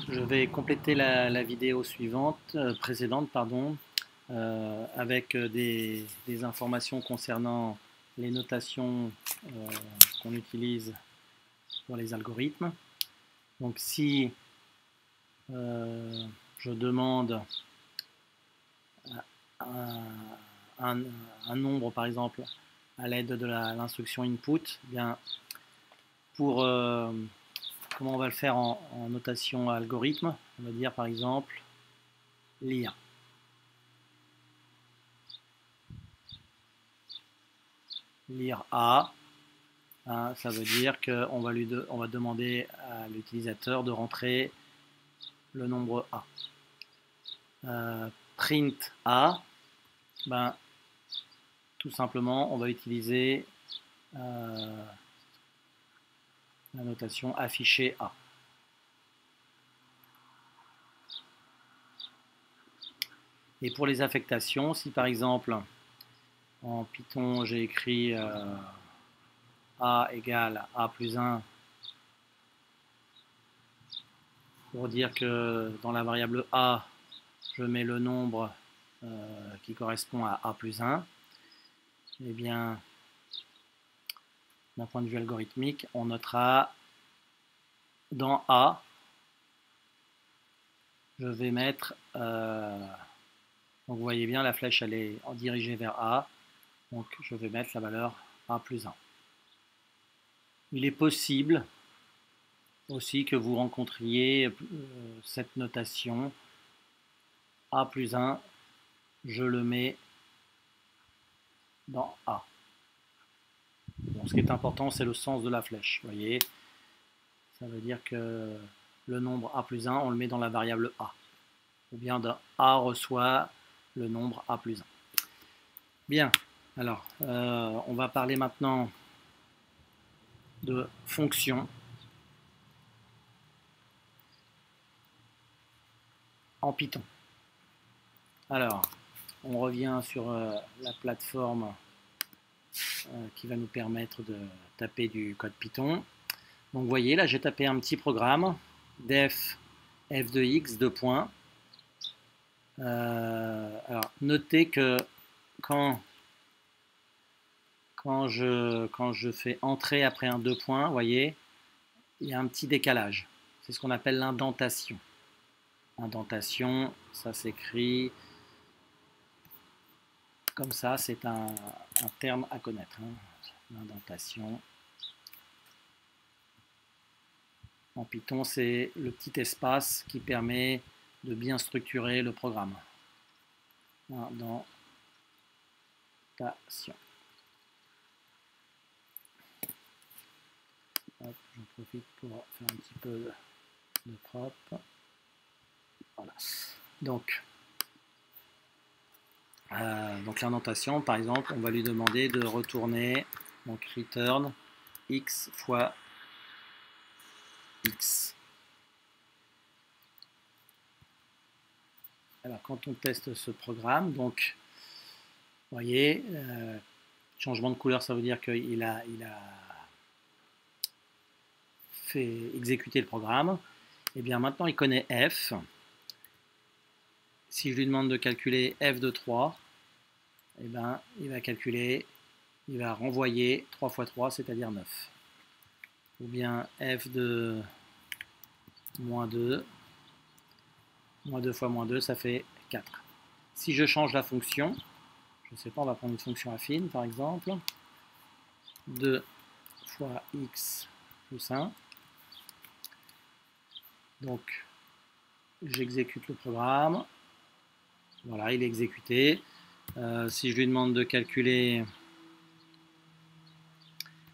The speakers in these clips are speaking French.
Je vais compléter la vidéo suivante, précédente, pardon, avec des informations concernant les notations qu'on utilise pour les algorithmes. Donc si je demande un nombre, par exemple, à l'aide de l'instruction input, eh bien, comment on va le faire en notation algorithme? On va dire par exemple lire. Lire A, hein, ça veut dire qu'on va, on va demander à l'utilisateur de rentrer le nombre A. Print A, ben, tout simplement on va utiliser la notation afficher A. Et pour les affectations, si par exemple en Python j'ai écrit A égale A plus 1 pour dire que dans la variable A je mets le nombre qui correspond à A plus 1, eh bien d'un point de vue algorithmique, on notera dans A, je vais mettre, donc vous voyez bien la flèche elle est dirigée vers A, donc je vais mettre la valeur A plus 1. Il est possible aussi que vous rencontriez cette notation A plus 1, je le mets dans A. Bon, ce qui est important, c'est le sens de la flèche. Vous voyez, ça veut dire que le nombre A plus 1, on le met dans la variable A. Ou bien A reçoit le nombre A plus 1. Bien, alors, on va parler maintenant de fonctions en Python. Alors, on revient sur la plateforme qui va nous permettre de taper du code Python. Donc vous voyez, là j'ai tapé un petit programme, def f de x, 2 points. Alors notez que quand je fais entrer après un 2 points, vous voyez, il y a un petit décalage. C'est ce qu'on appelle l'indentation. Indentation, ça s'écrit comme ça, c'est un terme à connaître. Hein. L'indentation. En Python, c'est le petit espace qui permet de bien structurer le programme. Indentation. J'en profite pour faire un petit peu de propre. Voilà. Donc l'indentation, par exemple, on va lui demander de retourner, donc return x fois x. Alors quand on teste ce programme, donc vous voyez, changement de couleur, ça veut dire qu'il a fait exécuter le programme. Et bien maintenant il connaît f. Si je lui demande de calculer f de 3, eh ben, il va calculer, il va renvoyer 3 fois 3, c'est-à-dire 9. Ou bien f de moins 2, moins 2 fois moins 2, ça fait 4. Si je change la fonction, je ne sais pas, on va prendre une fonction affine par exemple, 2 fois x plus 1. Donc j'exécute le programme, voilà, il est exécuté. Si je lui demande de calculer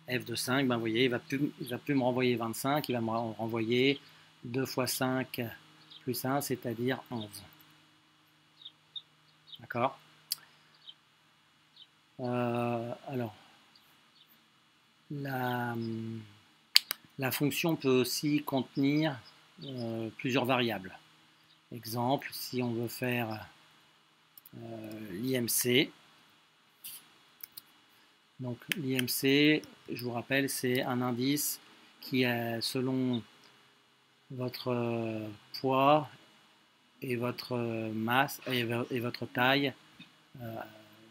f de 5, ben vous voyez, il va plus me renvoyer 25, il va me renvoyer 2 fois 5 plus 1, c'est-à-dire 11. D'accord? Alors, la fonction peut aussi contenir plusieurs variables. Exemple, si on veut faire l'IMC. Donc l'IMC, je vous rappelle, c'est un indice qui est selon votre poids et votre masse et votre taille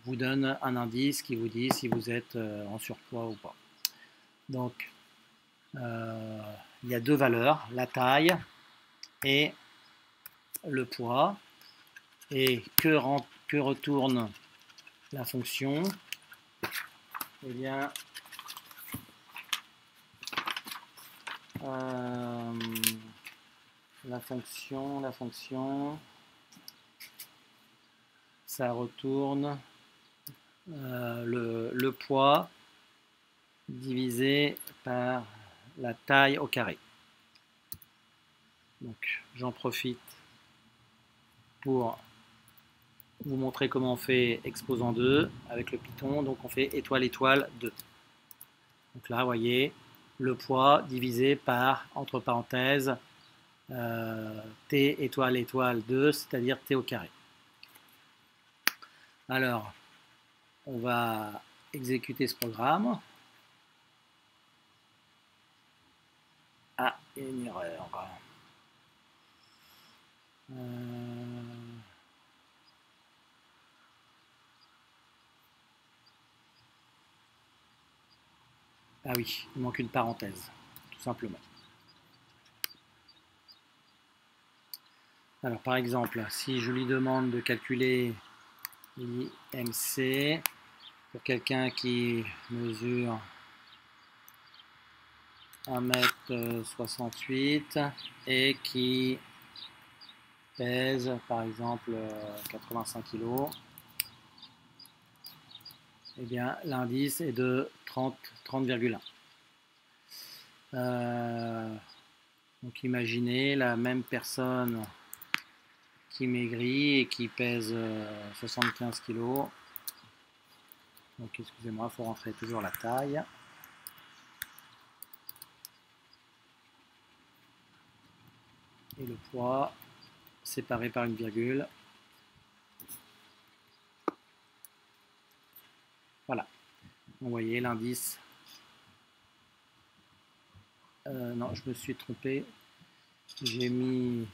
vous donne un indice qui vous dit si vous êtes en surpoids ou pas. Donc, il y a deux valeurs, la taille et le poids. Et que retourne la fonction? Eh bien, la fonction, ça retourne le poids divisé par la taille au carré. Donc, j'en profite pour vous montrer comment on fait exposant 2 avec le Python. Donc, on fait étoile, étoile, 2. Donc là, vous voyez, le poids divisé par, entre parenthèses, t étoile, étoile, 2, c'est-à-dire t au carré. Alors, on va exécuter ce programme. Ah, il y a une erreur. Ah oui, il manque une parenthèse, tout simplement. Alors, par exemple, si je lui demande de calculer l'IMC pour quelqu'un qui mesure 1,68 m et qui pèse, par exemple, 85 kg, eh bien, l'indice est de 30,1. Donc, imaginez la même personne qui maigrit et qui pèse 75 kg. Donc, excusez-moi, il faut rentrer toujours la taille. Et le poids séparé par une virgule. Voilà. Vous voyez l'indice. Non, je me suis trompé. J'ai mis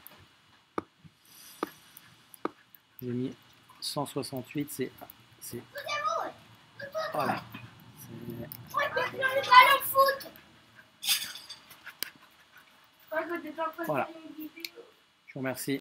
168, c'est voilà. Voilà. Je vous remercie.